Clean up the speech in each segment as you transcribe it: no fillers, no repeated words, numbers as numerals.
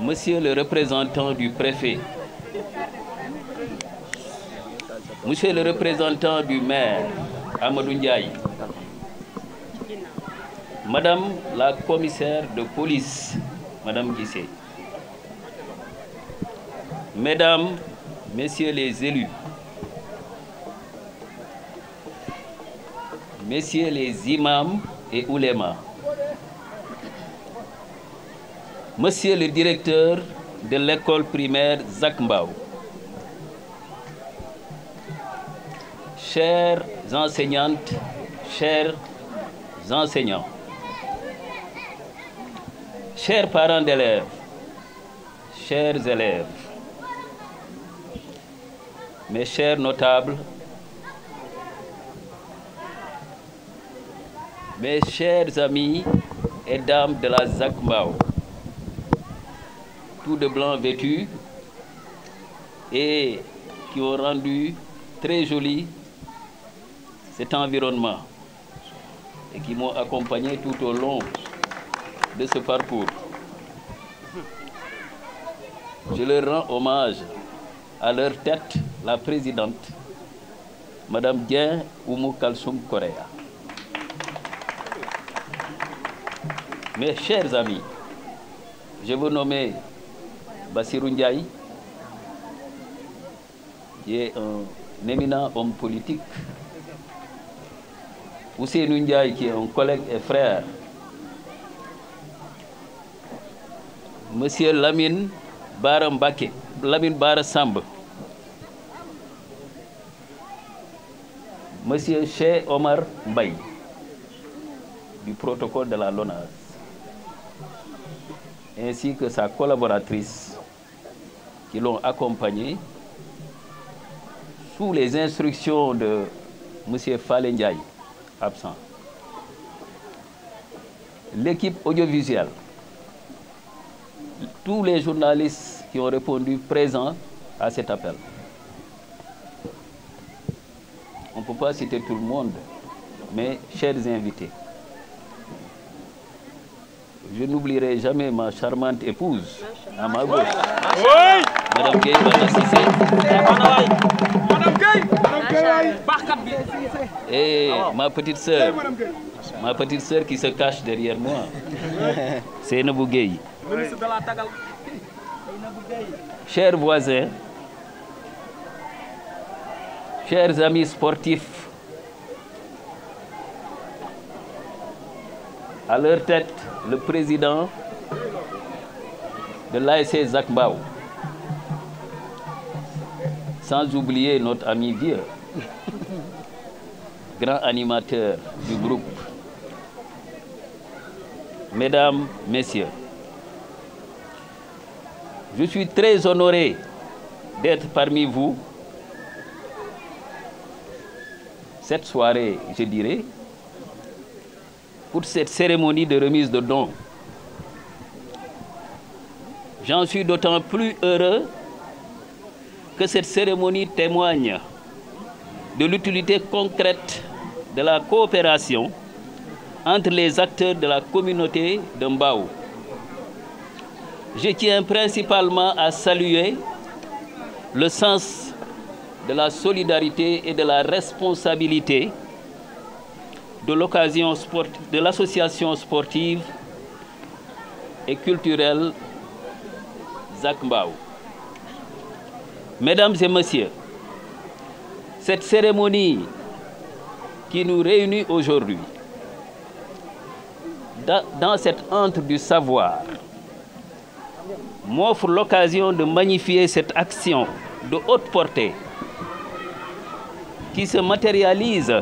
Monsieur le représentant du préfet, Monsieur le représentant du maire, Amadou Ndiaye, Madame la commissaire de police, Madame Guissé, Mesdames, Messieurs les élus, Messieurs les imams et oulémas, Monsieur le directeur de l'école primaire Zac Mbao, chères enseignantes, chers enseignants, chers parents d'élèves, chers élèves, mes chers notables, mes chers amis et dames de la Zac Mbao, tout de blanc vêtus et qui ont rendu très joli cet environnement et qui m'ont accompagné tout au long de ce parcours. Je leur rends hommage à leur tête, la présidente, Madame Dien Oumou Kalsoum Correa. Mes chers amis, je vous nomme Bassirou Ndiaye, qui est un éminent homme politique, Ousseynou Ndiaye, qui est un collègue et frère, Monsieur Lamine Bara Mbaké, Lamine Bara Samb, Monsieur Cheikh Omar Mbaye, du protocole de la LONASE, ainsi que sa collaboratrice, qui l'ont accompagné sous les instructions de M. Fale Ndiaye, absent. L'équipe audiovisuelle, tous les journalistes qui ont répondu présents à cet appel. On ne peut pas citer tout le monde, mais chers invités, je n'oublierai jamais ma charmante épouse à ma gauche. Oui. Madame Gueye, Madame Cissé. Et ma petite sœur qui se cache derrière moi, c'est Nabou Gueye. Chers voisins, chers amis sportifs, à leur tête, le président de l'ASC Zac Mbao, sans oublier notre ami vieux, grand animateur du groupe. Mesdames, Messieurs, je suis très honoré d'être parmi vous cette soirée, je dirais, pour cette cérémonie de remise de dons. J'en suis d'autant plus heureux que cette cérémonie témoigne de l'utilité concrète de la coopération entre les acteurs de la communauté de Mbao. Je tiens principalement à saluer le sens de la solidarité et de la responsabilité de l'association sportive et culturelle Zac Mbao. Mesdames et messieurs, cette cérémonie qui nous réunit aujourd'hui, dans cette antre du savoir, m'offre l'occasion de magnifier cette action de haute portée qui se matérialise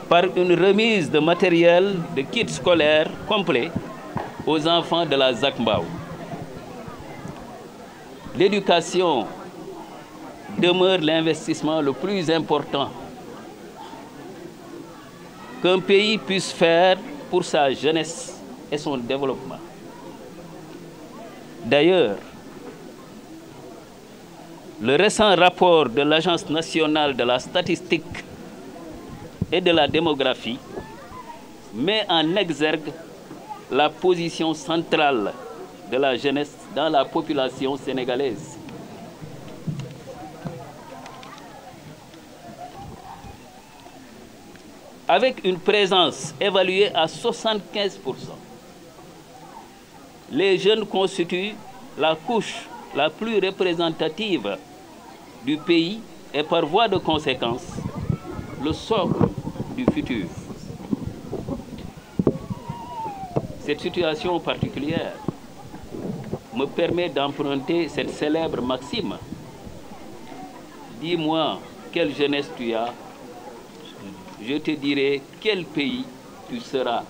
par une remise de matériel de kits scolaires complets aux enfants de la Zac Mbao. L'éducation demeure l'investissement le plus important qu'un pays puisse faire pour sa jeunesse et son développement. D'ailleurs, le récent rapport de l'Agence nationale de la statistique et de la démographie met en exergue la position centrale de la jeunesse dans la population sénégalaise. Avec une présence évaluée à 75%, les jeunes constituent la couche la plus représentative du pays et par voie de conséquence, le socle du futur. Cette situation particulière me permet d'emprunter cette célèbre maxime. Dis-moi quelle jeunesse tu as, je te dirai quel pays tu seras.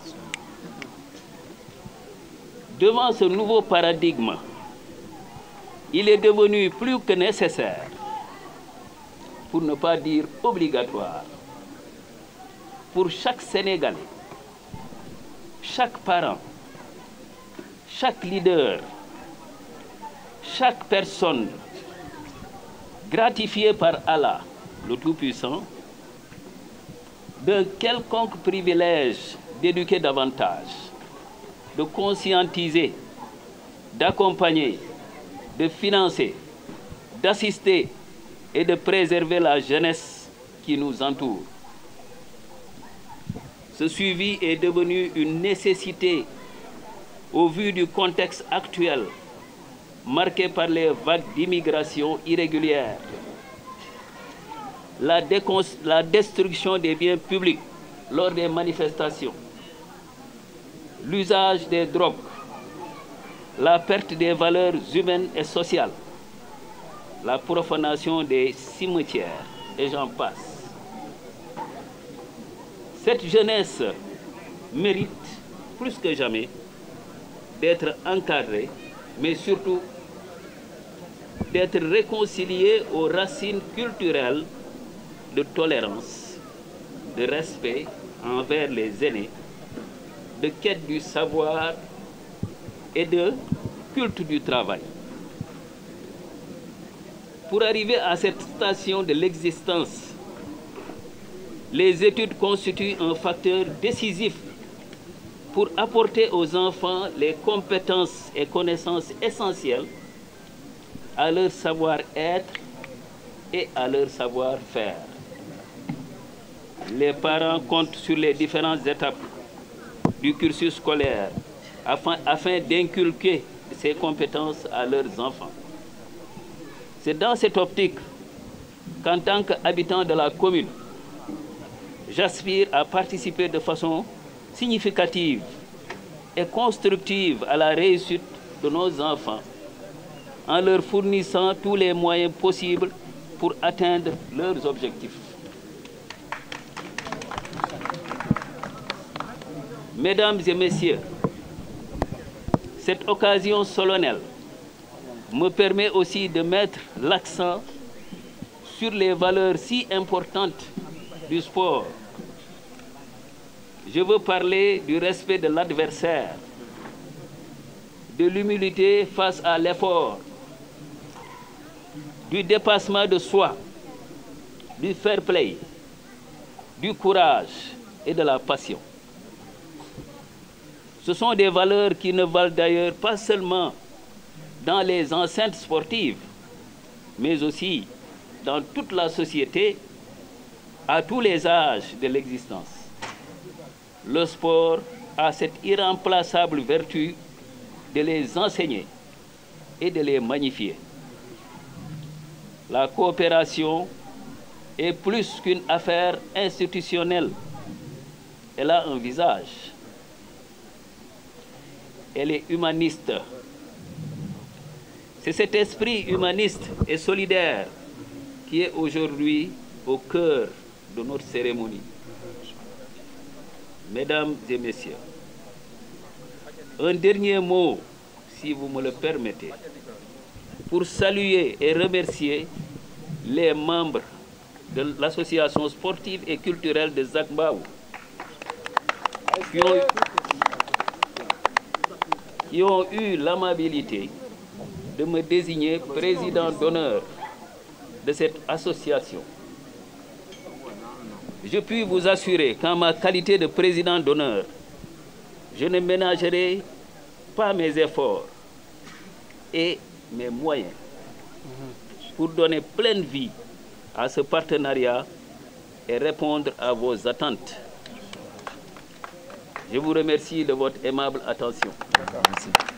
Devant ce nouveau paradigme, il est devenu plus que nécessaire, pour ne pas dire obligatoire, pour chaque Sénégalais, chaque parent, chaque leader, chaque personne gratifiée par Allah, le Tout-Puissant, d'un quelconque privilège d'éduquer davantage, de conscientiser, d'accompagner, de financer, d'assister et de préserver la jeunesse qui nous entoure. Ce suivi est devenu une nécessité au vu du contexte actuel, marqué par les vagues d'immigration irrégulière, la destruction des biens publics lors des manifestations, l'usage des drogues, la perte des valeurs humaines et sociales, la profanation des cimetières, et j'en passe. Cette jeunesse mérite plus que jamais d'être encadrée, mais surtout d'être réconciliée aux racines culturelles de tolérance, de respect envers les aînés, de quête du savoir et de culte du travail. Pour arriver à cette station de l'existence, les études constituent un facteur décisif pour apporter aux enfants les compétences et connaissances essentielles à leur savoir-être et à leur savoir-faire. Les parents comptent sur les différentes étapes du cursus scolaire afin d'inculquer ces compétences à leurs enfants. C'est dans cette optique qu'en tant qu'habitant de la commune, j'aspire à participer de façon significative et constructive à la réussite de nos enfants en leur fournissant tous les moyens possibles pour atteindre leurs objectifs. Mesdames et messieurs, cette occasion solennelle me permet aussi de mettre l'accent sur les valeurs si importantes du sport. Je veux parler du respect de l'adversaire, de l'humilité face à l'effort, du dépassement de soi, du fair play, du courage et de la passion. Ce sont des valeurs qui ne valent d'ailleurs pas seulement dans les enceintes sportives, mais aussi dans toute la société, à tous les âges de l'existence. Le sport a cette irremplaçable vertu de les enseigner et de les magnifier. La coopération est plus qu'une affaire institutionnelle. Elle a un visage. Elle est humaniste. C'est cet esprit humaniste et solidaire qui est aujourd'hui au cœur de notre cérémonie. Mesdames et messieurs, un dernier mot, si vous me le permettez, pour saluer et remercier les membres de l'association sportive et culturelle de Zac Mbao qui ont eu l'amabilité de me désigner président d'honneur de cette association. Je puis vous assurer qu'en ma qualité de président d'honneur, je ne ménagerai pas mes efforts et mes moyens pour donner pleine vie à ce partenariat et répondre à vos attentes. Je vous remercie de votre aimable attention. Merci.